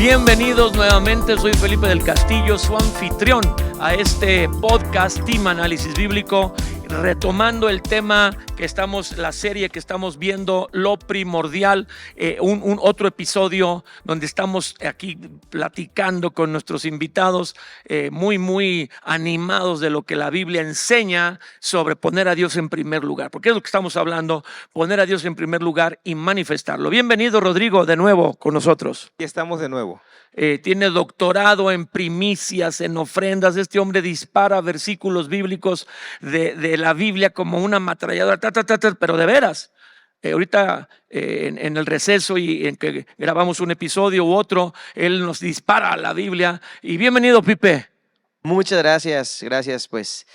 Bienvenidos nuevamente, soy Felipe del Castillo, su anfitrión a este podcast Team Análisis Bíblico, retomando el tema la serie que estamos viendo, Lo Primordial, otro episodio donde estamos aquí platicando con nuestros invitados, muy animados de lo que la Biblia enseña sobre poner a Dios en primer lugar, porque es lo que estamos hablando, poner a Dios en primer lugar y manifestarlo. Bienvenido, Rodrigo, de nuevo con nosotros. Aquí estamos de nuevo. Tiene doctorado en primicias, en ofrendas. Este hombre dispara versículos bíblicos de la Biblia como una ametralladora, pero de veras. Ahorita en el receso y en que grabamos un episodio u otro, él nos dispara a la Biblia. Y bienvenido, Pipe. Muchas gracias, pues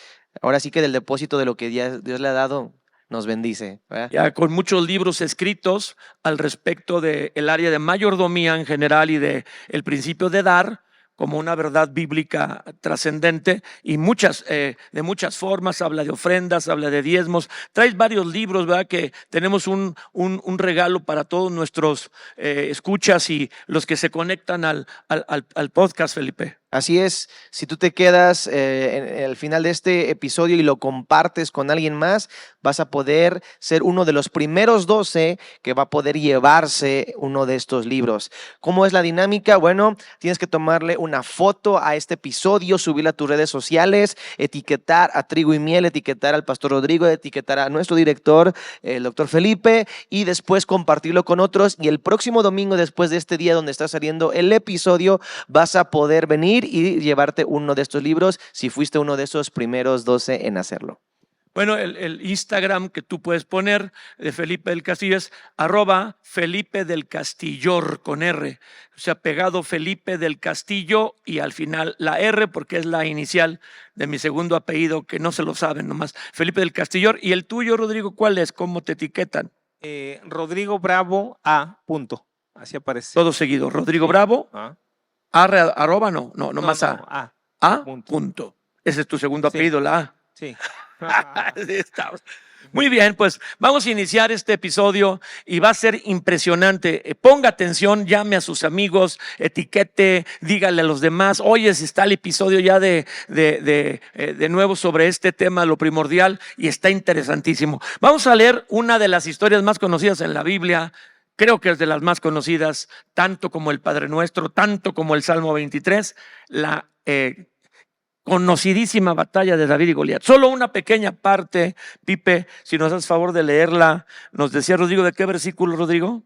ahora sí que del depósito de lo que Dios le ha dado, nos bendice, ¿verdad? Ya con muchos libros escritos al respecto del área de mayordomía en general y de el principio de dar como una verdad bíblica trascendente, y de muchas formas. Habla de ofrendas, habla de diezmos. Traes varios libros, ¿verdad? Que tenemos un regalo para todos nuestros escuchas y los que se conectan al podcast, Felipe. Así es, si tú te quedas al final de este episodio y lo compartes con alguien más, vas a poder ser uno de los primeros 12 que va a poder llevarse uno de estos libros. ¿Cómo es la dinámica? Bueno, tienes que tomarle una foto a este episodio, subirla a tus redes sociales, etiquetar a Trigo y Miel, etiquetar al pastor Rodrigo, etiquetar a nuestro director, el doctor Felipe, y después compartirlo con otros. Y el próximo domingo, después de este día donde está saliendo el episodio, vas a poder venir y llevarte uno de estos libros si fuiste uno de esos primeros 12 en hacerlo. Bueno, el Instagram que tú puedes poner de Felipe del Castillo es @Felipe del Castillor con R. O sea, pegado Felipe del Castillo y al final la R porque es la inicial de mi segundo apellido, que no se lo saben nomás. Felipe del Castillor. ¿Y el tuyo, Rodrigo, cuál es? ¿Cómo te etiquetan? Rodrigo Bravo A. Punto. Así aparece. Todo seguido. Rodrigo Bravo. Arroba no, nomás A. Punto. Ese es tu segundo apellido, la A. Sí. Así estamos. Muy bien, pues vamos a iniciar este episodio y va a ser impresionante. Ponga atención, llame a sus amigos, etiquete, dígale a los demás. Oye, si está el episodio ya de nuevo sobre este tema, lo primordial, y está interesantísimo. Vamos a leer una de las historias más conocidas en la Biblia. Creo que es de las más conocidas, tanto como el Padre Nuestro, tanto como el Salmo 23, la conocidísima batalla de David y Goliat. Solo una pequeña parte, Pipe, si nos haces favor de leerla. Nos decía Rodrigo, ¿de qué versículo, Rodrigo?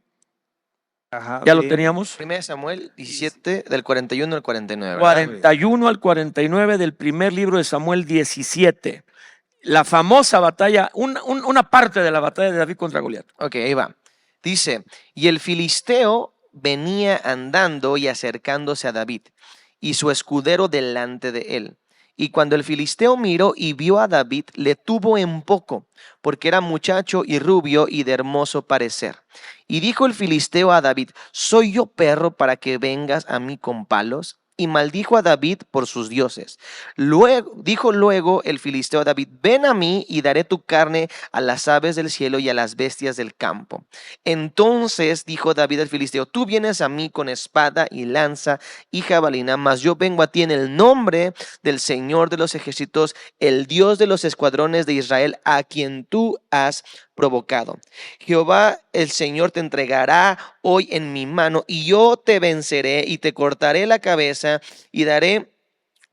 Ajá, ¿Ya lo teníamos? 1 Samuel 17, del 41 al 49. 41 al 49 del primer libro de Samuel 17. La famosa batalla, una parte de la batalla de David contra Goliat. Ok, ahí va. Dice, y el filisteo venía andando y acercándose a David, y su escudero delante de él. Y cuando el filisteo miró y vio a David, le tuvo en poco, porque era muchacho y rubio y de hermoso parecer. Y dijo el filisteo a David, ¿soy yo perro para que vengas a mí con palos? Y maldijo a David por sus dioses. Dijo luego el filisteo a David, ven a mí y daré tu carne a las aves del cielo y a las bestias del campo. Entonces dijo David al filisteo, tú vienes a mí con espada y lanza y jabalina, mas yo vengo a ti en el nombre del Señor de los ejércitos, el Dios de los escuadrones de Israel, a quien tú has provocado. Jehová el Señor te entregará hoy en mi mano y yo te venceré y te cortaré la cabeza y daré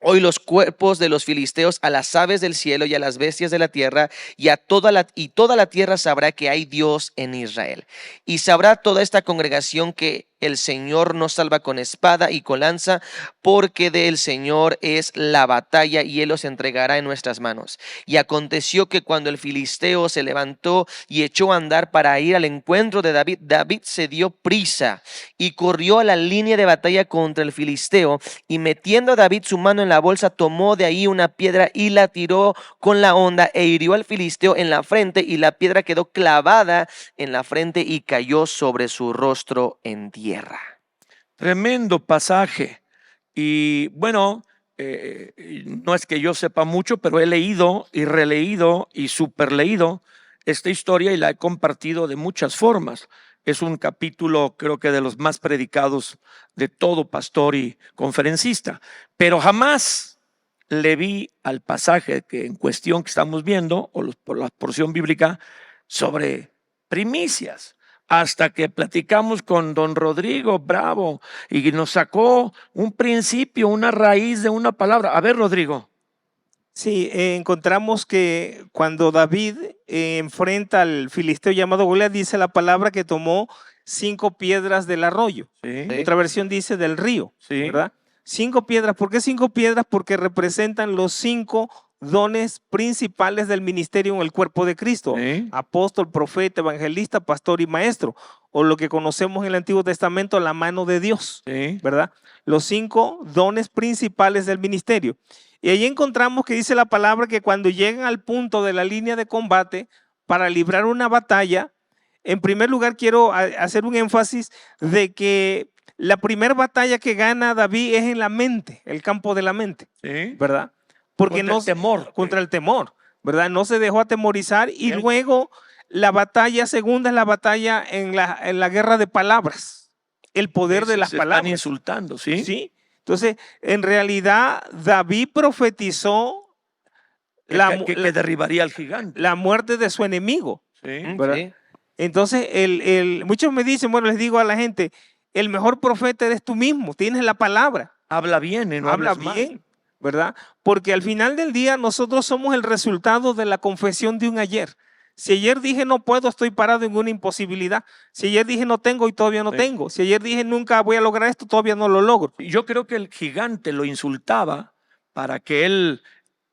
hoy los cuerpos de los filisteos a las aves del cielo y a las bestias de la tierra y toda la tierra sabrá que hay Dios en Israel. Y sabrá toda esta congregación que el Señor nos salva con espada y con lanza, porque del Señor es la batalla y Él los entregará en nuestras manos. Y aconteció que cuando el filisteo se levantó y echó a andar para ir al encuentro de David, David se dio prisa y corrió a la línea de batalla contra el filisteo, y metiendo a David su mano en la bolsa, tomó de ahí una piedra y la tiró con la honda e hirió al filisteo en la frente, y la piedra quedó clavada en la frente y cayó sobre su rostro en tierra. Tremendo pasaje. Y bueno, no es que yo sepa mucho, pero he leído y releído y superleído esta historia y la he compartido de muchas formas. es un capítulo, creo que de los más predicados de todo pastor y conferencista, pero jamás le vi al pasaje que en cuestión que estamos viendo, por la porción bíblica, sobre primicias. Hasta que platicamos con don Rodrigo Bravo y nos sacó un principio, una raíz de una palabra. A ver, Rodrigo. Sí, encontramos que cuando David enfrenta al filisteo llamado Goliat, dice la palabra que tomó 5 piedras del arroyo. Sí, Otra versión dice del río, sí. ¿verdad? 5 piedras. ¿Por qué 5 piedras? Porque representan los 5 dones principales del ministerio en el cuerpo de Cristo. Sí. Apóstol, profeta, evangelista, pastor y maestro. O lo que conocemos en el Antiguo Testamento, la mano de Dios, Sí. ¿verdad? Los 5 dones principales del ministerio. Y ahí encontramos que dice la palabra que cuando llegan al punto de la línea de combate para librar una batalla, en primer lugar quiero hacer un énfasis de que la primera batalla que gana David es en la mente, el campo de la mente, Sí. ¿verdad? Porque Contra el temor. contra el temor, ¿verdad? No se dejó atemorizar y Bien. luego la batalla segunda es la batalla en la guerra de palabras, el poder de las Se están palabras. insultando, ¿sí? ¿Sí? Entonces, en realidad, David profetizó Que derribaría al gigante. la muerte de su enemigo. Sí. ¿verdad? Sí. Entonces, muchos me dicen, bueno, les digo a la gente, el mejor profeta eres tú mismo, tienes la palabra, Habla bien y no habla hables mal. bien, ¿verdad? Porque al final del día nosotros somos el resultado de la confesión de un ayer. Si ayer dije no puedo, estoy parado en una imposibilidad. Si ayer dije no tengo y todavía no Sí. tengo. Si ayer dije nunca voy a lograr esto, todavía no lo logro. Yo creo que el gigante lo insultaba para que él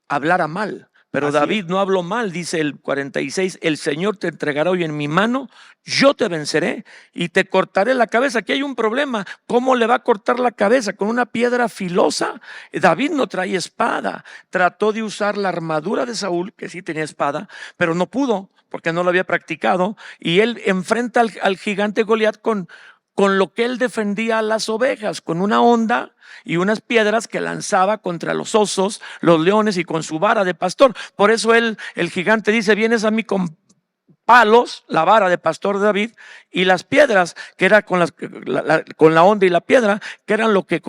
hablara mal. Pero Así David no habló mal, dice el 46, el Señor te entregará hoy en mi mano, yo te venceré y te cortaré la cabeza. Aquí hay un problema, ¿cómo le va a cortar la cabeza? ¿Con una piedra filosa? David no traía espada, trató de usar la armadura de Saúl, que sí tenía espada, pero no pudo porque no lo había practicado, y él enfrenta al gigante Goliat con lo que él defendía a las ovejas, con una honda y unas piedras que lanzaba contra los osos, los leones y con su vara de pastor. Por eso el gigante dice, vienes a mí con palos, la vara de pastor de David, y las piedras, que era con la honda y la piedra, que eran lo que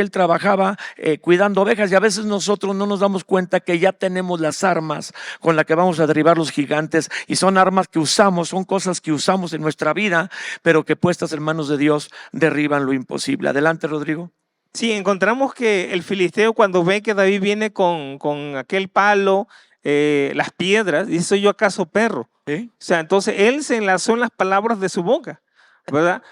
él trabajaba cuidando ovejas. Y a veces nosotros no nos damos cuenta que ya tenemos las armas con las que vamos a derribar los gigantes, y son armas que usamos, son cosas que usamos en nuestra vida, pero que puestas en manos de Dios derriban lo imposible. Adelante, Rodrigo. Sí, encontramos que el filisteo cuando ve que David viene con aquel palo, las piedras, dice, ¿soy yo acaso perro? ¿Sí? O sea, entonces él se enlazó en las palabras de su boca, ¿verdad?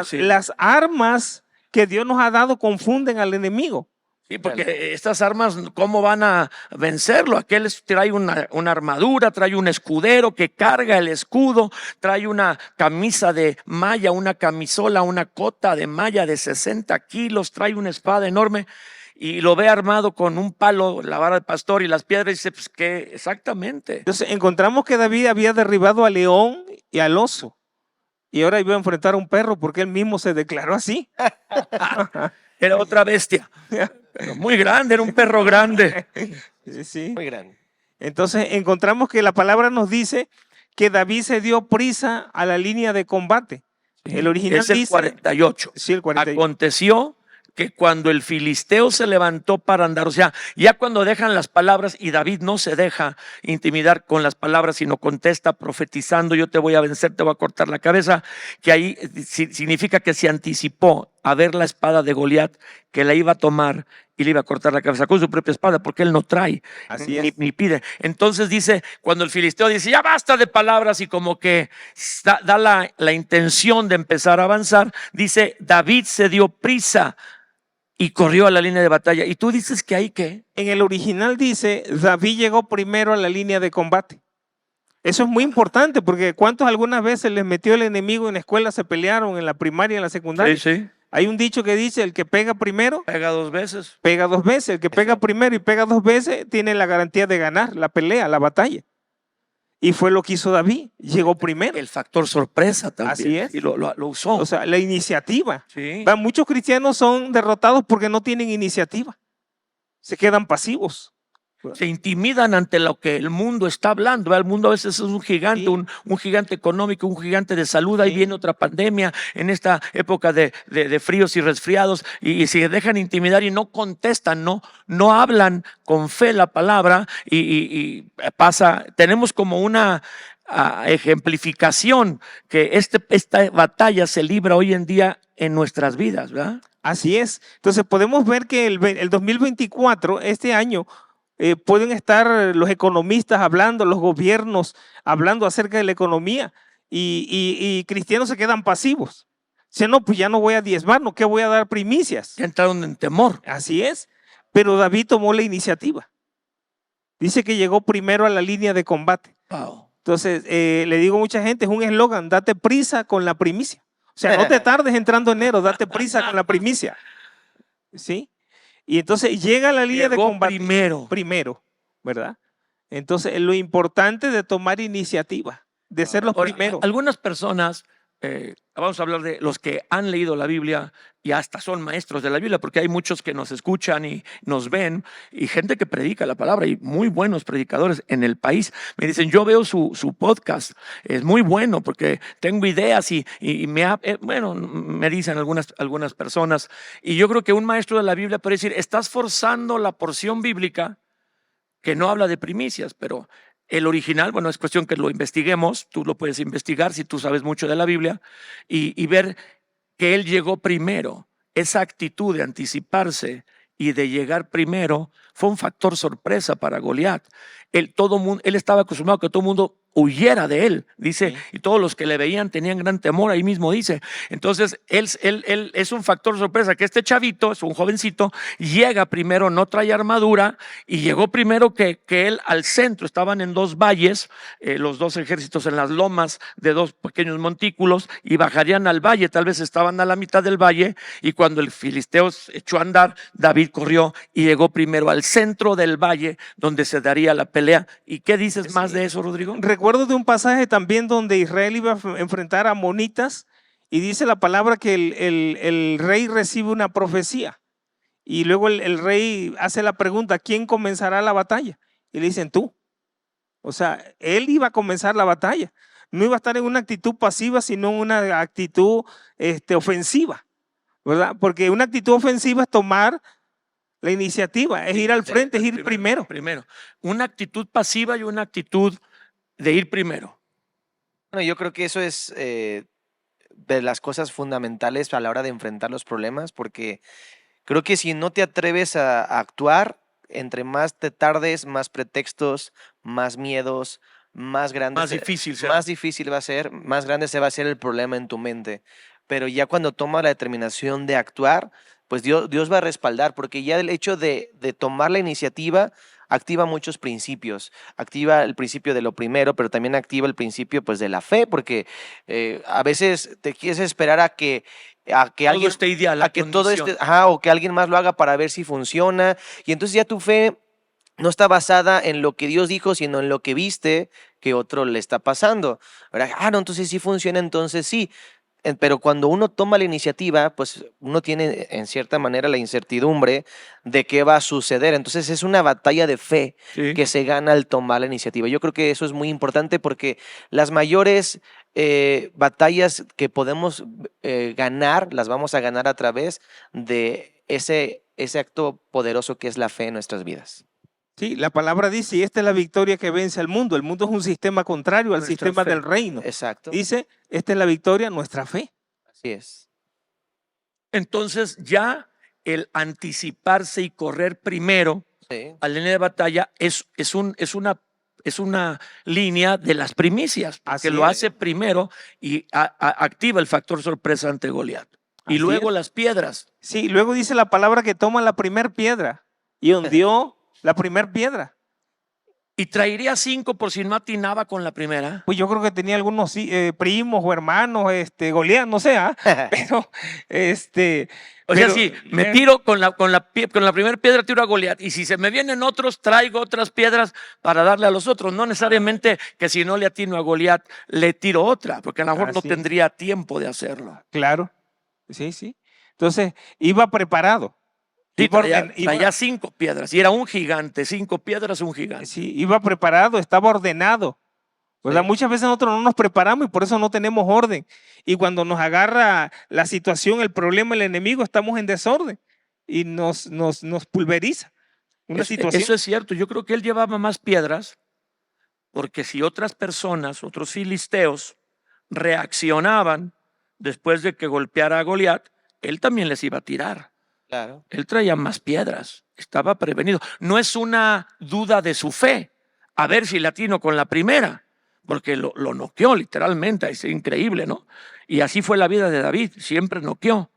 Sí. Las armas que Dios nos ha dado confunden al enemigo. Sí, porque estas armas, ¿cómo van a vencerlo? Aquel trae una armadura, trae un escudero que carga el escudo, trae una camisa de malla, una camisola, una cota de malla de 60 kilos, trae una espada enorme y lo ve armado con un palo, la vara de pastor y las piedras, y dice, pues, ¿qué? Exactamente. Entonces encontramos que David había derribado al león y al oso y ahora iba a enfrentar a un perro porque él mismo se declaró así. Era otra bestia, pero muy grande, era un perro grande. Sí. Muy grande. Entonces encontramos que la palabra nos dice que David se dio prisa a la línea de combate. El original es el dice, 48. Sí, el 48. Aconteció que cuando el filisteo se levantó para andar, o sea, ya cuando dejan las palabras, y David no se deja intimidar con las palabras, sino contesta profetizando, yo te voy a vencer, te voy a cortar la cabeza, que ahí significa que se anticipó a ver la espada de Goliat, que la iba a tomar y le iba a cortar la cabeza con su propia espada, porque él no trae, Así es. ni pide. Entonces dice, cuando el filisteo dice, ya basta de palabras, y como que da la intención de empezar a avanzar, dice, David se dio prisa y corrió a la línea de batalla. Y tú dices que ahí qué. En el original dice, David llegó primero a la línea de combate. Eso es muy importante porque ¿cuántos algunas veces les metió el enemigo en la escuela, se pelearon en la primaria, en la secundaria? Sí. Hay un dicho que dice, el que pega primero, Pega 2 veces. pega 2 veces. El que pega primero y pega 2 veces tiene la garantía de ganar la pelea, la batalla. Y fue lo que hizo David, llegó primero. El factor sorpresa también. Así es. Y lo usó. O sea, la iniciativa. Sí. Muchos cristianos son derrotados porque no tienen iniciativa. Se quedan pasivos. se intimidan ante lo que el mundo está hablando. El mundo a veces es un gigante, Sí. un gigante económico, un gigante de salud. Ahí Sí. viene otra pandemia en esta época de fríos y resfriados, y se dejan intimidar y no contestan, no hablan con fe la palabra, y pasa, tenemos como una ejemplificación que esta batalla se libra hoy en día en nuestras vidas, ¿verdad? Así es. Entonces podemos ver que el 2024, este año, pueden estar los economistas hablando, los gobiernos hablando acerca de la economía, y cristianos se quedan pasivos. Dicen, no, pues ya no voy a diezmar, no, que voy a dar primicias. Ya entraron en temor. Así es. Pero David tomó la iniciativa. Dice que llegó primero a la línea de combate. Wow. Entonces, le digo a mucha gente, es un eslogan: date prisa con la primicia. O sea, no te tardes entrando enero, date prisa con la primicia. ¿Sí? Y entonces llega a la línea de Llegó combate primero. ¿verdad? Entonces, lo importante de tomar iniciativa, de ser los Ahora, primeros. algunas personas, vamos a hablar de los que han leído la Biblia y hasta son maestros de la Biblia, porque hay muchos que nos escuchan y nos ven, y gente que predica la palabra, y muy buenos predicadores en el país. Me dicen, yo veo su podcast, es muy bueno porque tengo ideas, y me dicen algunas personas, y yo creo que un maestro de la Biblia puede decir, estás forzando la porción bíblica que no habla de primicias, pero el original, bueno, es cuestión que lo investiguemos. Tú lo puedes investigar si tú sabes mucho de la Biblia, y ver que él llegó primero. Esa actitud de anticiparse y de llegar primero fue un factor sorpresa para Goliat. Él estaba acostumbrado a que todo el mundo huyera de él, dice, Sí. y todos los que le veían tenían gran temor, ahí mismo dice. Entonces, él es un factor sorpresa, que este chavito, es un jovencito, llega primero, no trae armadura, y llegó primero que él al centro. Estaban en dos valles, los dos ejércitos en las lomas de dos pequeños montículos, y bajarían al valle. Tal vez estaban a la mitad del valle, y cuando el filisteo se echó a andar, David corrió y llegó primero al centro del valle, donde se daría la pelea. ¿Y qué dices más de eso, Rodrigo? Recuerdo de un pasaje también donde Israel iba a enfrentar a amonitas, y dice la palabra que el rey recibe una profecía, y luego el rey hace la pregunta: ¿quién comenzará la batalla? Y le dicen, tú. O sea, él iba a comenzar la batalla. No iba a estar en una actitud pasiva, sino en una actitud ofensiva, ¿verdad? Porque una actitud ofensiva es tomar la iniciativa, es ir al frente, es ir primero. Primero, una actitud pasiva y una actitud de ir primero. Bueno, yo creo que eso es de las cosas fundamentales a la hora de enfrentar los problemas, porque creo que si no te atreves a actuar, entre más te tardes, más pretextos, más miedos, más grandes, Más difícil será. más difícil va a ser, más grande se va a hacer el problema en tu mente. Pero ya cuando tomas la determinación de actuar, pues Dios va a respaldar, porque ya el hecho de tomar la iniciativa activa muchos principios. Activa el principio de lo primero, pero también activa el principio, pues, de la fe, porque a veces te quieres esperar a que Todo alguien esté ideal, a que todo o que alguien más lo haga para ver si funciona, y entonces ya tu fe no está basada en lo que Dios dijo, sino en lo que viste que otro le está pasando, ¿verdad? No, entonces sí funciona, entonces sí. Pero cuando uno toma la iniciativa, pues uno tiene en cierta manera la incertidumbre de qué va a suceder. Entonces es una batalla de fe Sí. que se gana al tomar la iniciativa. Yo creo que eso es muy importante, porque las mayores batallas que podemos ganar, las vamos a ganar a través de ese acto poderoso que es la fe en nuestras vidas. Sí, la palabra dice, y esta es la victoria que vence al mundo. El mundo es un sistema contrario al Nuestra sistema fe. del reino. Exacto. Dice, esta es la victoria, nuestra fe. Así es. Entonces, ya el anticiparse y correr primero Sí. a la línea de batalla es una línea de las primicias, porque Así lo es. hace primero y activa el factor sorpresa ante Goliat. Y Así luego es. las piedras. Sí, luego dice la palabra que toma la primer piedra y hundió la primer piedra. Y traería 5 por si no atinaba con la primera. Pues yo creo que tenía algunos primos o hermanos, Goliat, no sé, pero O sea, pero, si me tiro con la primera piedra, tiro a Goliat. Y si se me vienen otros, traigo otras piedras para darle a los otros. No necesariamente que si no le atino a Goliat, le tiro otra, porque a lo mejor no Así es. tendría tiempo de hacerlo. Claro, sí, sí. Entonces, iba preparado. Sí, Iba traía 5 piedras y era un gigante, 5 piedras, un gigante. sí, iba preparado, estaba ordenado. ¿Verdad? Sí. Muchas veces nosotros no nos preparamos y por eso no tenemos orden. Y cuando nos agarra la situación, el problema, el enemigo, estamos en desorden y nos pulveriza una situación. Eso es cierto. Yo creo que él llevaba más piedras porque si otras personas, otros filisteos, reaccionaban después de que golpeara a Goliat, él también les iba a tirar. Claro. Él traía más piedras, estaba prevenido. No es una duda de su fe, a ver si latino con la primera, porque lo noqueó literalmente, es increíble, ¿no? Y así fue la vida de David, siempre noqueó.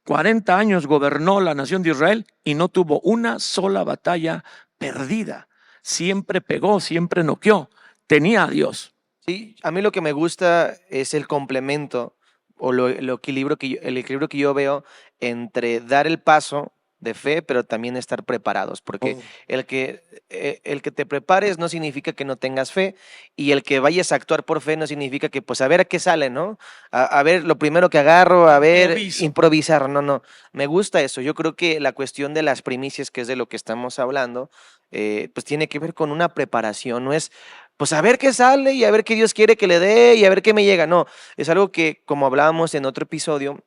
40 años gobernó la nación de Israel y no tuvo una sola batalla perdida. Siempre pegó, siempre noqueó. Tenía a Dios. Sí, a mí lo que me gusta es el complemento o el equilibrio que yo veo entre dar el paso de fe, pero también estar preparados, porque Oh. el que te prepares no significa que no tengas fe, y el que vayas a actuar por fe no significa que, pues, a ver a qué sale, ¿no? A ver, lo primero que agarro, a ver, Improviso. improvisar, no, me gusta eso. Yo creo que la cuestión de las primicias, que es de lo que estamos hablando, pues tiene que ver con una preparación, no es, pues, a ver qué sale y a ver qué Dios quiere que le dé y a ver qué me llega, no, es algo que, como hablábamos en otro episodio,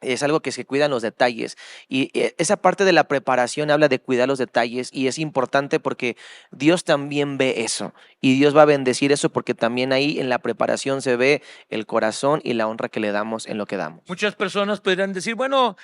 es algo que se cuidan los detalles, y esa parte de la preparación habla de cuidar los detalles, y es importante porque Dios también ve eso y Dios va a bendecir eso, porque también ahí en la preparación se ve el corazón y la honra que le damos en lo que damos. Muchas personas podrían decir, bueno,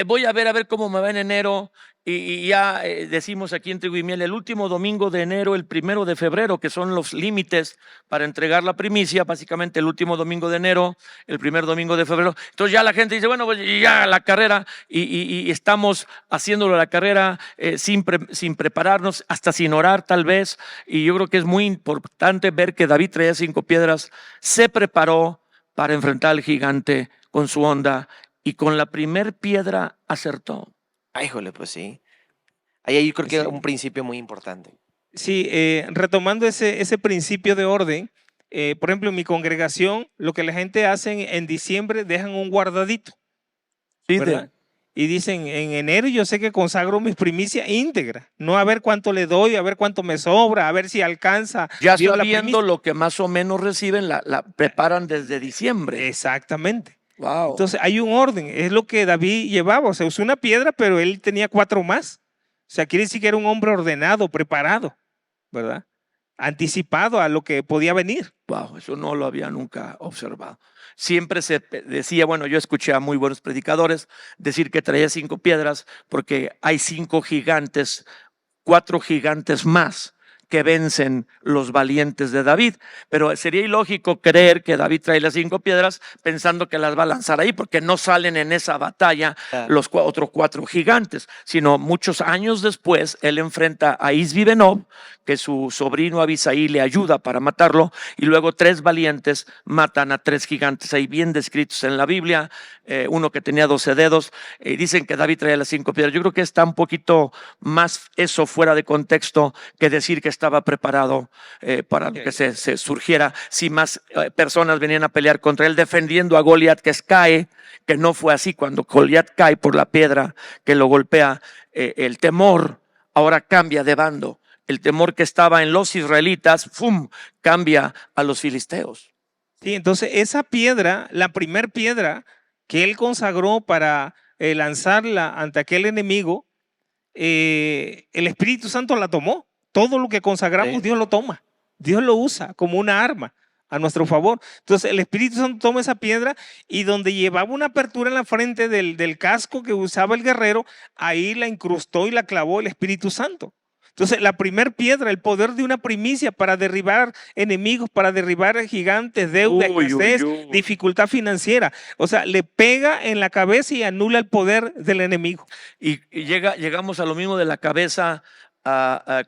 voy a ver cómo me va en enero, y ya decimos aquí en Trigo y Miel, el último domingo de enero, el 1 de febrero, que son los límites para entregar la primicia, básicamente el último domingo de enero, el primer domingo de febrero. Entonces ya la gente dice, bueno, pues ya la carrera, y estamos haciéndolo la carrera sin prepararnos, hasta sin orar tal vez, y yo creo que es muy importante ver que David traía 5 piedras, se preparó para enfrentar al gigante con su onda, y con la primer piedra acertó. Ay, híjole, pues sí. Ahí yo creo que Sí. es un principio muy importante. Sí, retomando ese principio de orden, por ejemplo, en mi congregación, lo que la gente hace en diciembre, dejan un guardadito, Sí, ¿verdad? Y dicen, en enero yo sé que consagro mis primicias íntegras, no a ver cuánto le doy, a ver cuánto me sobra, a ver si alcanza. ya Dios la sabiendo primicia. lo que más o menos reciben, la preparan desde diciembre. Exactamente. Wow. Entonces hay un orden, es lo que David llevaba, o sea, usó una piedra, pero él tenía 4 más. O sea, quiere decir que era un hombre ordenado, preparado, ¿verdad? Anticipado a lo que podía venir. Wow, eso no lo había nunca observado. Siempre se decía, bueno, yo escuché a muy buenos predicadores decir que traía 5 piedras porque hay 5 gigantes, 4 gigantes más que vencen los valientes de David, pero sería ilógico creer que David trae las 5 piedras pensando que las va a lanzar ahí, porque no salen en esa batalla Claro. los otros 4 gigantes, sino muchos años después él enfrenta a Isbi-Benob, que su sobrino Abisaí le ayuda para matarlo, y luego 3 valientes matan a 3 gigantes ahí bien descritos en la Biblia, uno que tenía 12 dedos, dicen que David traía las 5 piedras. Yo creo que está un poquito más eso fuera de contexto que decir que estaba preparado para lo que se surgiera, si más personas venían a pelear contra él defendiendo a Goliat, que cae, que no fue así. Cuando Goliat cae por la piedra que lo golpea, el temor ahora cambia de bando. El temor que estaba en los israelitas, ¡fum!, cambia a los filisteos. Sí, entonces esa piedra, la primer piedra que él consagró para lanzarla ante aquel enemigo, el Espíritu Santo la tomó. Todo lo que consagramos, Sí. Dios lo toma. Dios lo usa como una arma a nuestro favor. Entonces el Espíritu Santo toma esa piedra, y donde llevaba una apertura en la frente del casco que usaba el guerrero, ahí la incrustó y la clavó el Espíritu Santo. Entonces la primer piedra, el poder de una primicia para derribar enemigos, para derribar gigantes, deuda, escasez, dificultad financiera. O sea, le pega en la cabeza y anula el poder del enemigo. Y llegamos a lo mismo de la cabeza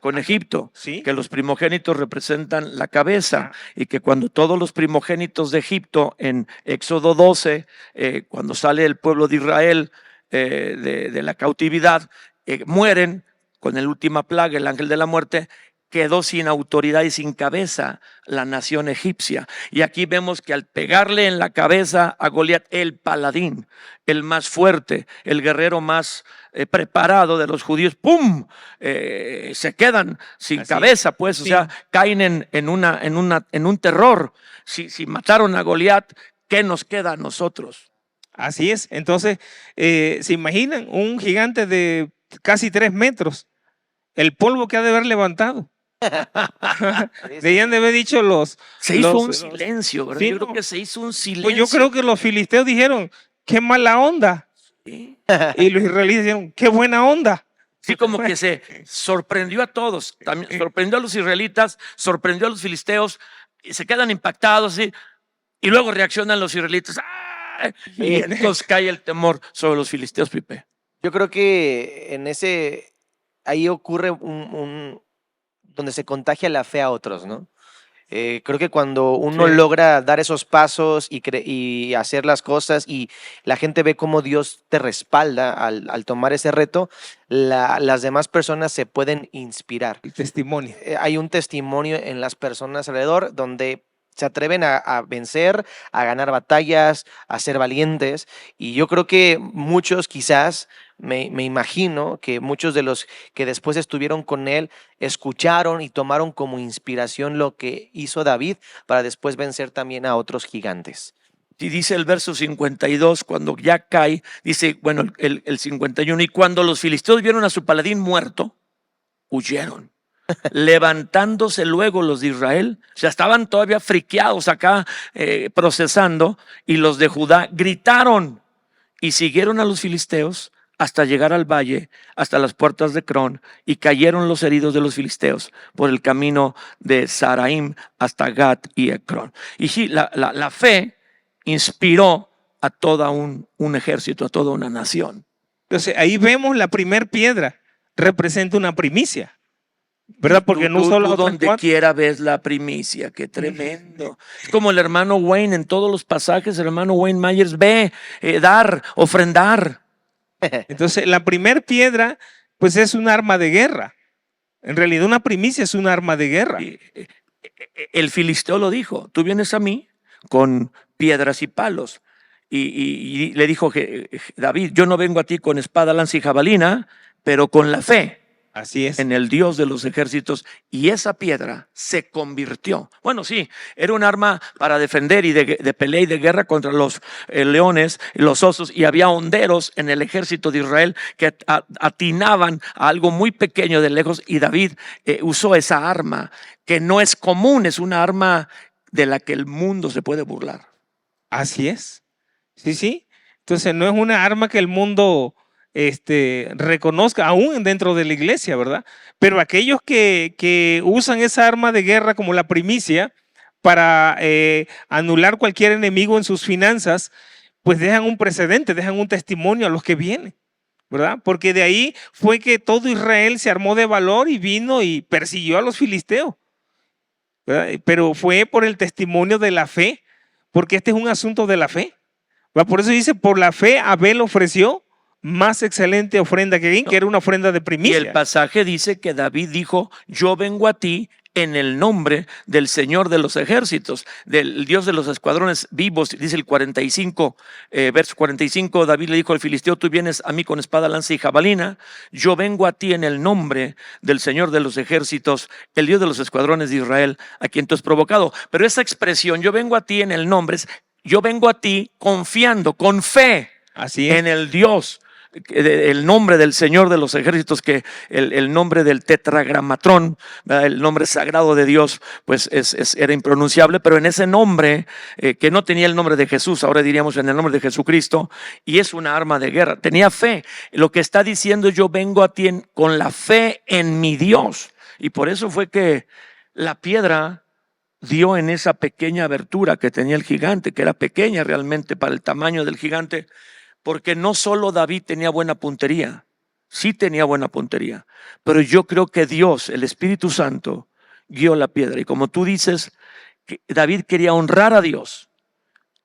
con Egipto, ¿Sí? que los primogénitos representan la cabeza, y que cuando todos los primogénitos de Egipto en Éxodo 12, cuando sale el pueblo de Israel de la cautividad, mueren con la última plaga, el ángel de la muerte, quedó sin autoridad y sin cabeza la nación egipcia. Y aquí vemos que al pegarle en la cabeza a Goliat, el paladín, el más fuerte, el guerrero más preparado de los judíos, ¡pum! Se quedan sin Así cabeza, pues, o sí. sea, caen en un terror. Si mataron a Goliat, ¿qué nos queda a nosotros? Así es. Entonces, ¿se imaginan un gigante de casi 3 metros? El polvo que ha de haber levantado. Debían de haber dicho Se hizo un los- silencio, ¿verdad? Sí, Yo creo no. que se hizo un silencio. Pues yo creo que los filisteos dijeron, qué mala onda. Sí. Y los israelíes dijeron, qué buena onda. Sí, como que se sorprendió a todos, también sorprendió a los israelitas, sorprendió a los filisteos, y se quedan impactados, ¿sí? Y luego reaccionan los israelitas, ¡ah! Y entonces cae el temor sobre los filisteos, Pipe. Yo creo que ahí ocurre donde se contagia la fe a otros, ¿no? Creo que cuando uno Sí. logra dar esos pasos y hacer las cosas y la gente ve cómo Dios te respalda al tomar ese reto, las demás personas se pueden inspirar. El testimonio. Hay un testimonio en las personas alrededor donde se atreven a vencer, a ganar batallas, a ser valientes. Y yo creo que muchos quizás, me imagino que muchos de los que después estuvieron con él escucharon y tomaron como inspiración lo que hizo David para después vencer también a otros gigantes. Y dice el verso 52, cuando ya cae, dice, bueno, el 51, y cuando los filisteos vieron a su paladín muerto, huyeron. Levantándose luego los de Israel, o sea, estaban todavía friqueados acá procesando, y los de Judá gritaron y siguieron a los filisteos hasta llegar al valle, hasta las puertas de Crón, y cayeron los heridos de los filisteos por el camino de Saraim hasta Gat y Ecrón. Y sí, la fe inspiró a todo un ejército, a toda una nación. Entonces, ahí vemos la primer piedra, representa una primicia, ¿verdad? Porque no solo tú otras donde 4. quiera ves la primicia, qué tremendo. Es como el hermano Wayne en todos los pasajes, el hermano Wayne Myers ve dar, ofrendar. Entonces, la primer piedra, pues es un arma de guerra. En realidad, una primicia es un arma de guerra. El filisteo lo dijo, tú vienes a mí con piedras y palos. Y le dijo David, yo no vengo a ti con espada, lanza y jabalina, pero con la fe Así es. en el Dios de los ejércitos. Y esa piedra se convirtió. Bueno, sí, era un arma para defender y de pelea y de guerra contra los leones y los osos. Y había honderos en el ejército de Israel que atinaban a algo muy pequeño de lejos. Y David usó esa arma, que no es común, es una arma de la que el mundo se puede burlar. Así es. Sí, sí. Entonces, no es una arma que el mundo reconozca aún dentro de la iglesia, ¿verdad? Pero aquellos que usan esa arma de guerra como la primicia para anular cualquier enemigo en sus finanzas, pues dejan un precedente, dejan un testimonio a los que vienen, ¿verdad? Porque de ahí fue que todo Israel se armó de valor y vino y persiguió a los filisteos, ¿verdad? Pero fue por el testimonio de la fe, porque este es un asunto de la fe, ¿verdad? Por eso dice, por la fe Abel ofreció más excelente ofrenda que Caín, que era una ofrenda de Y primicia. el pasaje dice que David dijo, yo vengo a ti en el nombre del Señor de los ejércitos, del Dios de los escuadrones vivos. Dice el 45, verso 45, David le dijo al filisteo, tú vienes a mí con espada, lanza y jabalina, yo vengo a ti en el nombre del Señor de los ejércitos, el Dios de los escuadrones de Israel, a quien tú has provocado. Pero esa expresión, yo vengo a ti en el nombre, yo vengo a ti confiando, con fe Así es. en el Dios, el nombre del Señor de los ejércitos, que el nombre del tetragramatrón, el nombre sagrado de Dios, pues era impronunciable, pero en ese nombre que no tenía el nombre de Jesús, ahora diríamos en el nombre de Jesucristo, y es una arma de guerra, tenía fe. Lo que está diciendo, yo vengo a ti con la fe en mi Dios, y por eso fue que la piedra dio en esa pequeña abertura que tenía el gigante, que era pequeña realmente para el tamaño del gigante. Porque no solo David tenía buena puntería, sí tenía buena puntería, pero yo creo que Dios, el Espíritu Santo, guió la piedra. Y como tú dices, que David quería honrar a Dios,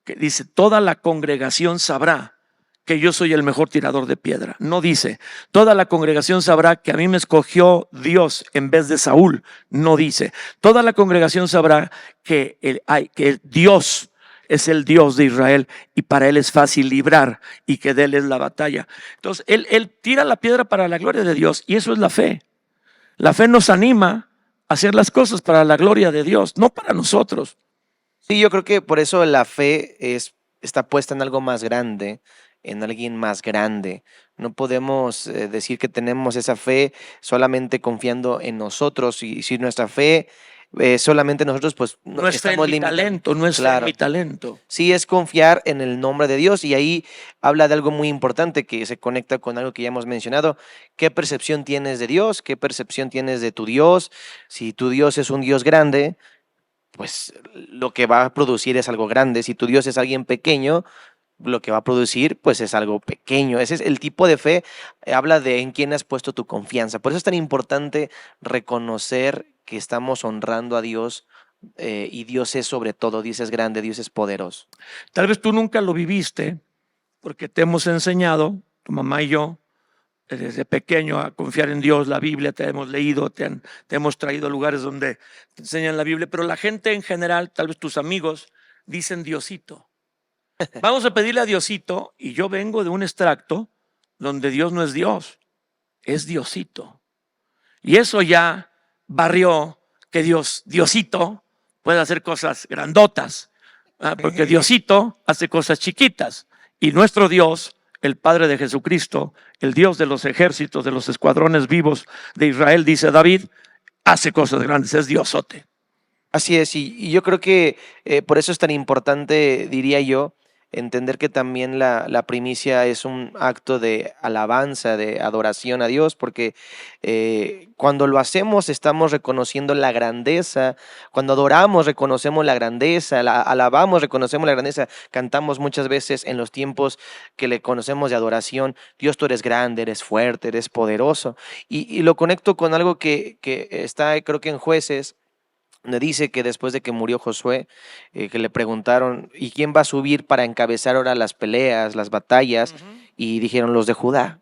que dice, toda la congregación sabrá que yo soy el mejor tirador de piedra. No dice, toda la congregación sabrá que a mí me escogió Dios en vez de Saúl. No dice, toda la congregación sabrá que Dios es el Dios de Israel y para él es fácil librar y que de él es la batalla. Entonces, él tira la piedra para la gloria de Dios y eso es la fe. La fe nos anima a hacer las cosas para la gloria de Dios, no para nosotros. Sí, yo creo que por eso la fe está puesta en algo más grande, en alguien más grande. No podemos decir que tenemos esa fe solamente confiando en nosotros, y si nuestra fe solamente nosotros, pues No es fe en estamos mi limitados. talento, no es fe en Claro. mi talento. Sí, es confiar en el nombre de Dios, y ahí habla de algo muy importante que se conecta con algo que ya hemos mencionado. ¿Qué percepción tienes de Dios? ¿Qué percepción tienes de tu Dios? Si tu Dios es un Dios grande, pues lo que va a producir es algo grande. Si tu Dios es alguien pequeño, lo que va a producir pues es algo pequeño. Ese es el tipo de fe, habla de en quién has puesto tu confianza. Por eso es tan importante reconocer que estamos honrando a Dios, y Dios es sobre todo, Dios es grande, Dios es poderoso. Tal vez tú nunca lo viviste porque te hemos enseñado, tu mamá y yo, desde pequeño a confiar en Dios, la Biblia, te hemos leído, te hemos traído a lugares donde te enseñan la Biblia, pero la gente en general, tal vez tus amigos, dicen Diosito. Vamos a pedirle a Diosito, y yo vengo de un extracto donde Dios no es Dios, es Diosito. Y eso ya barrió que Diosito puede hacer cosas grandotas, porque Diosito hace cosas chiquitas, y nuestro Dios, el Padre de Jesucristo, el Dios de los ejércitos, de los escuadrones vivos de Israel, dice David, hace cosas grandes, es Diosote. Así es, y yo creo que por eso es tan importante, diría yo, entender que también la primicia es un acto de alabanza, de adoración a Dios, porque cuando lo hacemos estamos reconociendo la grandeza. Cuando adoramos reconocemos la grandeza, alabamos, reconocemos la grandeza. Cantamos muchas veces en los tiempos que le conocemos de adoración: Dios, tú eres grande, eres fuerte, eres poderoso. Y lo conecto con algo que está, creo que en Jueces, donde dice que después de que murió Josué, que le preguntaron, ¿y quién va a subir para encabezar ahora las peleas, las batallas? Y dijeron, los de Judá,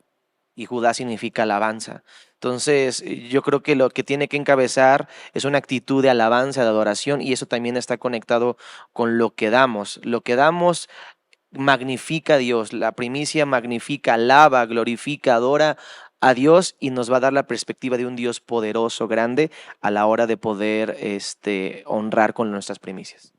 y Judá significa alabanza. Entonces, yo creo que lo que tiene que encabezar es una actitud de alabanza, de adoración, y eso también está conectado con lo que damos. Lo que damos magnifica a Dios, la primicia magnifica, alaba, glorifica, adora a Dios, y nos va a dar la perspectiva de un Dios poderoso, grande, a la hora de poder honrar con nuestras primicias.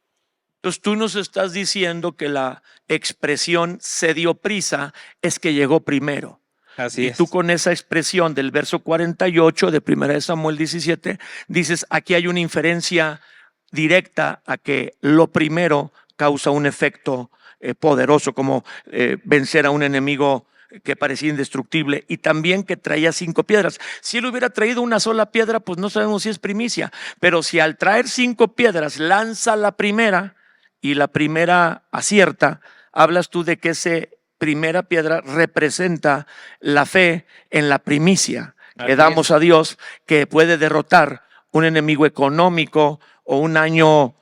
Entonces tú nos estás diciendo que la expresión se dio prisa es que llegó primero. Así Y es. tú con esa expresión del verso 48 de 1 Samuel 17 dices, aquí hay una inferencia directa a que lo primero causa un efecto poderoso, como vencer a un enemigo que parecía indestructible, y también que traía 5 piedras. Si él hubiera traído una sola piedra, pues no sabemos si es primicia, pero si al traer 5 piedras lanza la primera y la primera acierta, hablas tú de que esa primera piedra representa la fe en la primicia que damos a Dios, que puede derrotar un enemigo económico o un año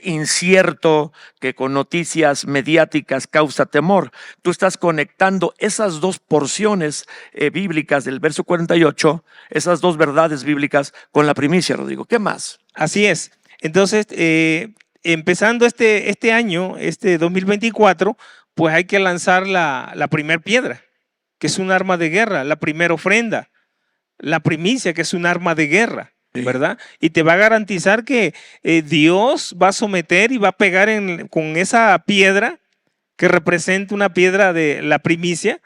incierto que con noticias mediáticas causa temor. Tú estás conectando esas dos porciones bíblicas del verso 48, esas dos verdades bíblicas con la primicia, Rodrigo. ¿Qué más? Así es. Entonces, empezando este año, este 2024, pues hay que lanzar la primer piedra, que es un arma de guerra, la primera ofrenda, la primicia, que es un arma de guerra, ¿verdad? Y te va a garantizar que Dios va a someter y va a pegar con esa piedra, que representa una piedra de la primicia,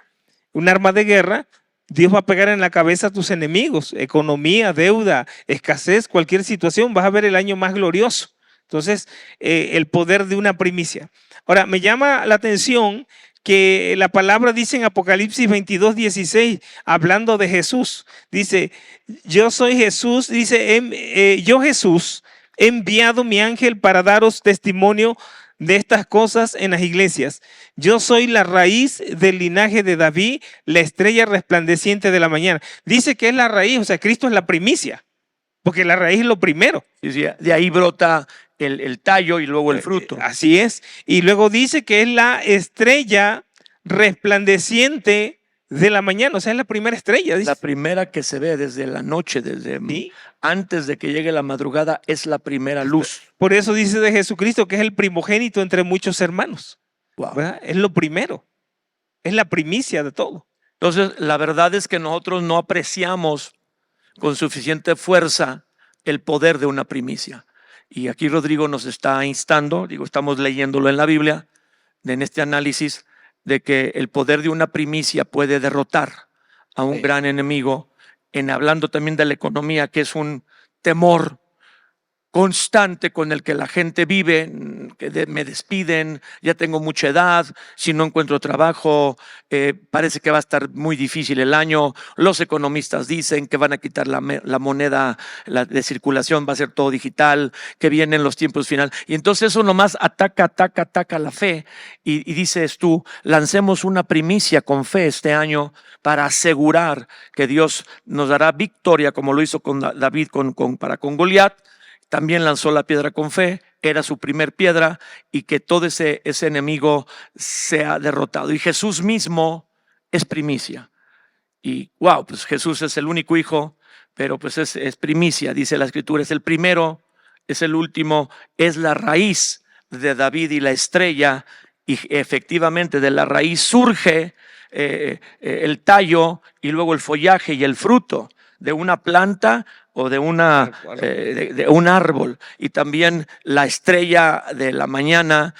un arma de guerra. Dios va a pegar en la cabeza a tus enemigos, economía, deuda, escasez, cualquier situación. Vas a ver el año más glorioso. Entonces, el poder de una primicia. Ahora, me llama la atención que la palabra dice en Apocalipsis 22:16, hablando de Jesús, dice, yo soy Jesús, dice, yo Jesús he enviado mi ángel para daros testimonio de estas cosas en las iglesias. Yo soy la raíz del linaje de David, la estrella resplandeciente de la mañana. Dice que es la raíz, o sea, Cristo es la primicia, porque la raíz es lo primero. De ahí brota el tallo y luego el fruto. Así es. Y luego dice que es la estrella resplandeciente de la mañana. O sea, es la primera estrella. Dice. La primera que se ve desde la noche, desde ¿Sí? antes de que llegue la madrugada, es la primera luz. Por eso dice de Jesucristo que es el primogénito entre muchos hermanos. Wow. ¿Verdad? Es lo primero. Es la primicia de todo. Entonces, la verdad es que nosotros no apreciamos con suficiente fuerza el poder de una primicia. Y aquí Rodrigo nos está instando, estamos leyéndolo en la Biblia, en este análisis, de que el poder de una primicia puede derrotar a un gran enemigo, hablando también de la economía, que es un temor constante con el que la gente vive, que me despiden, ya tengo mucha edad, si no encuentro trabajo, parece que va a estar muy difícil el año, los economistas dicen que van a quitar la moneda de circulación, va a ser todo digital, que vienen los tiempos finales, y entonces eso nomás ataca la fe, y dices tú, lancemos una primicia con fe este año para asegurar que Dios nos dará victoria, como lo hizo con David para con Goliat. También lanzó la piedra con fe, era su primer piedra, y que todo ese enemigo sea derrotado. Y Jesús mismo es primicia. Y wow, pues Jesús es el único hijo, pero pues es primicia, dice la Escritura, es el primero, es el último, es la raíz de David y la estrella, y efectivamente de la raíz surge el tallo y luego el follaje y el fruto de una planta o de un árbol, y también la estrella de la mañana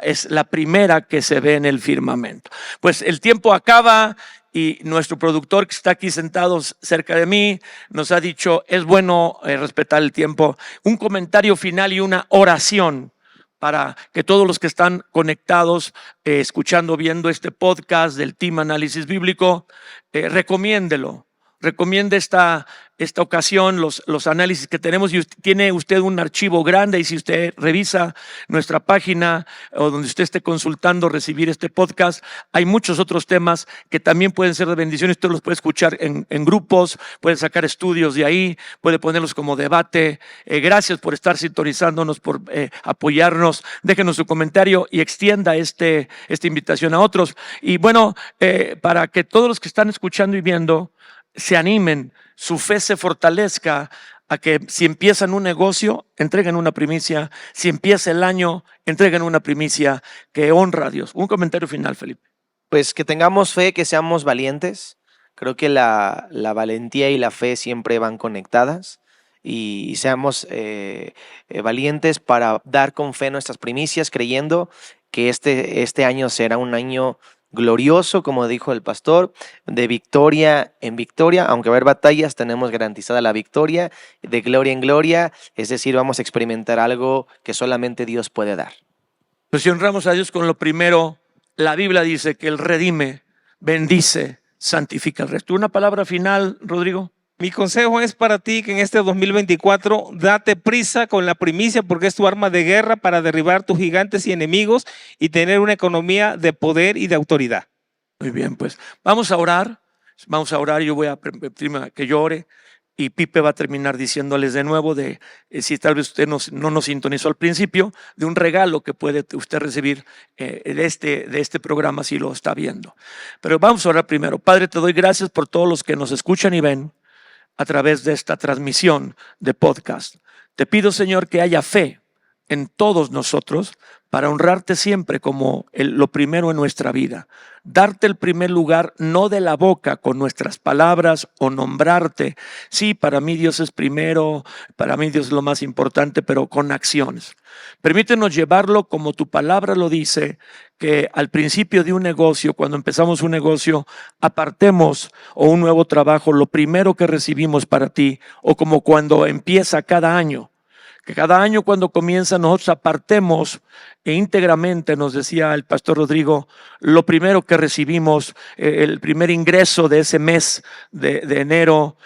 es la primera que se ve en el firmamento. Pues el tiempo acaba y nuestro productor, que está aquí sentado cerca de mí, nos ha dicho, es bueno respetar el tiempo. Un comentario final y una oración para que todos los que están conectados, escuchando, viendo este podcast del Team Análisis Bíblico, recomiende esta ocasión, los análisis que tenemos, y tiene usted un archivo grande, y si usted revisa nuestra página o donde usted esté consultando recibir este podcast, hay muchos otros temas que también pueden ser de bendición. Usted los puede escuchar en grupos, puede sacar estudios de ahí, puede ponerlos como debate. Gracias por estar sintonizándonos, por apoyarnos. Déjenos su comentario y extienda esta invitación a otros. Y bueno, para que todos los que están escuchando y viendo se animen, su fe se fortalezca, a que si empiezan un negocio, entreguen una primicia, si empieza el año, entreguen una primicia que honra a Dios. Un comentario final, Felipe. Pues que tengamos fe, que seamos valientes. Creo que la valentía y la fe siempre van conectadas, y seamos valientes para dar con fe nuestras primicias, creyendo que este año será un año glorioso, como dijo el pastor, de victoria en victoria. Aunque va a haber batallas, tenemos garantizada la victoria, de gloria en gloria, es decir, vamos a experimentar algo que solamente Dios puede dar. Pues si honramos a Dios con lo primero, la Biblia dice que Él redime, bendice, santifica el resto. ¿Una palabra final, Rodrigo? Mi consejo es para ti que en este 2024 date prisa con la primicia, porque es tu arma de guerra para derribar tus gigantes y enemigos y tener una economía de poder y de autoridad. Muy bien, pues vamos a orar. Yo voy a pedirme que yo ore, y Pipe va a terminar diciéndoles de nuevo si tal vez usted no nos sintonizó al principio, de un regalo que puede usted recibir de este programa si lo está viendo. Pero vamos a orar primero. Padre, te doy gracias por todos los que nos escuchan y ven a través de esta transmisión de podcast. Te pido, Señor, que haya fe en todos nosotros para honrarte siempre como lo primero en nuestra vida. Darte el primer lugar, no de la boca con nuestras palabras o nombrarte. Sí, para mí Dios es primero, para mí Dios es lo más importante, pero con acciones. Permítenos llevarlo como tu palabra lo dice, que al principio de un negocio, cuando empezamos un negocio, apartemos o un nuevo trabajo, lo primero que recibimos para ti, o como cuando empieza cada año. Que cada año cuando comienza nosotros apartemos íntegramente, nos decía el pastor Rodrigo, lo primero que recibimos, el primer ingreso de ese mes de enero,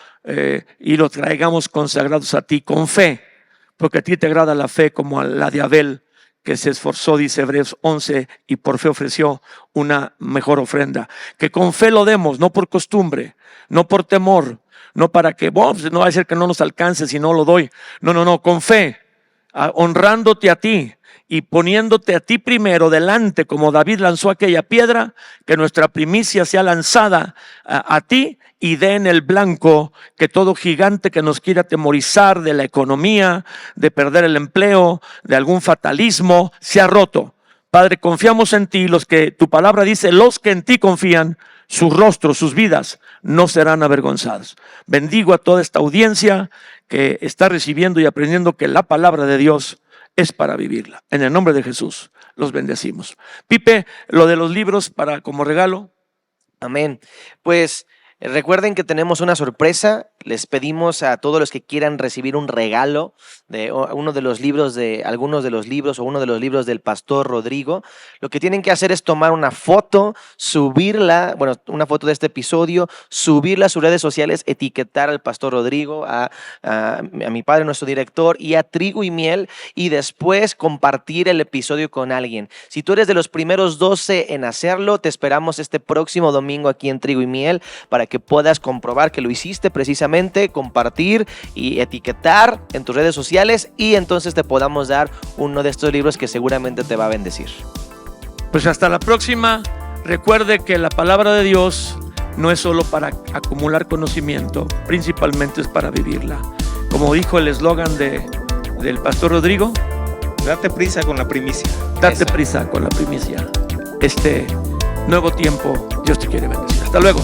y lo traigamos consagrados a ti con fe, porque a ti te agrada la fe como a la de Abel, que se esforzó, dice Hebreos 11, y por fe ofreció una mejor ofrenda. Que con fe lo demos, no por costumbre, no por temor, no para que, no va a ser que no nos alcance si no lo doy. No, con fe, honrándote a ti y poniéndote a ti primero delante, como David lanzó aquella piedra, que nuestra primicia sea lanzada a ti y dé en el blanco, que todo gigante que nos quiera atemorizar de la economía, de perder el empleo, de algún fatalismo, sea roto. Padre, confiamos en ti, los que tu palabra dice, los que en ti confían, sus rostros, sus vidas no serán avergonzados. Bendigo a toda esta audiencia que está recibiendo y aprendiendo que la palabra de Dios es para vivirla. En el nombre de Jesús los bendecimos. Pipe, lo de los libros para como regalo. Amén. Pues recuerden que tenemos una sorpresa. Les pedimos a todos los que quieran recibir un regalo de uno de los libros, de algunos de los libros o uno de los libros del Pastor Rodrigo. Lo que tienen que hacer es tomar una foto, subirla, bueno, una foto de este episodio, subirla a sus redes sociales, etiquetar al Pastor Rodrigo, a mi padre, nuestro director, y a Trigo y Miel, y después compartir el episodio con alguien. Si tú eres de los primeros 12 en hacerlo, te esperamos este próximo domingo aquí en Trigo y Miel para que puedas comprobar que lo hiciste precisamente, compartir y etiquetar en tus redes sociales, y entonces te podamos dar uno de estos libros que seguramente te va a bendecir. Pues hasta la próxima. Recuerde que la palabra de Dios no es solo para acumular conocimiento, principalmente es para vivirla. Como dijo el eslogan del Pastor Rodrigo, Date prisa con la primicia. date prisa con la primicia. Este nuevo tiempo, Dios te quiere bendecir. Hasta luego.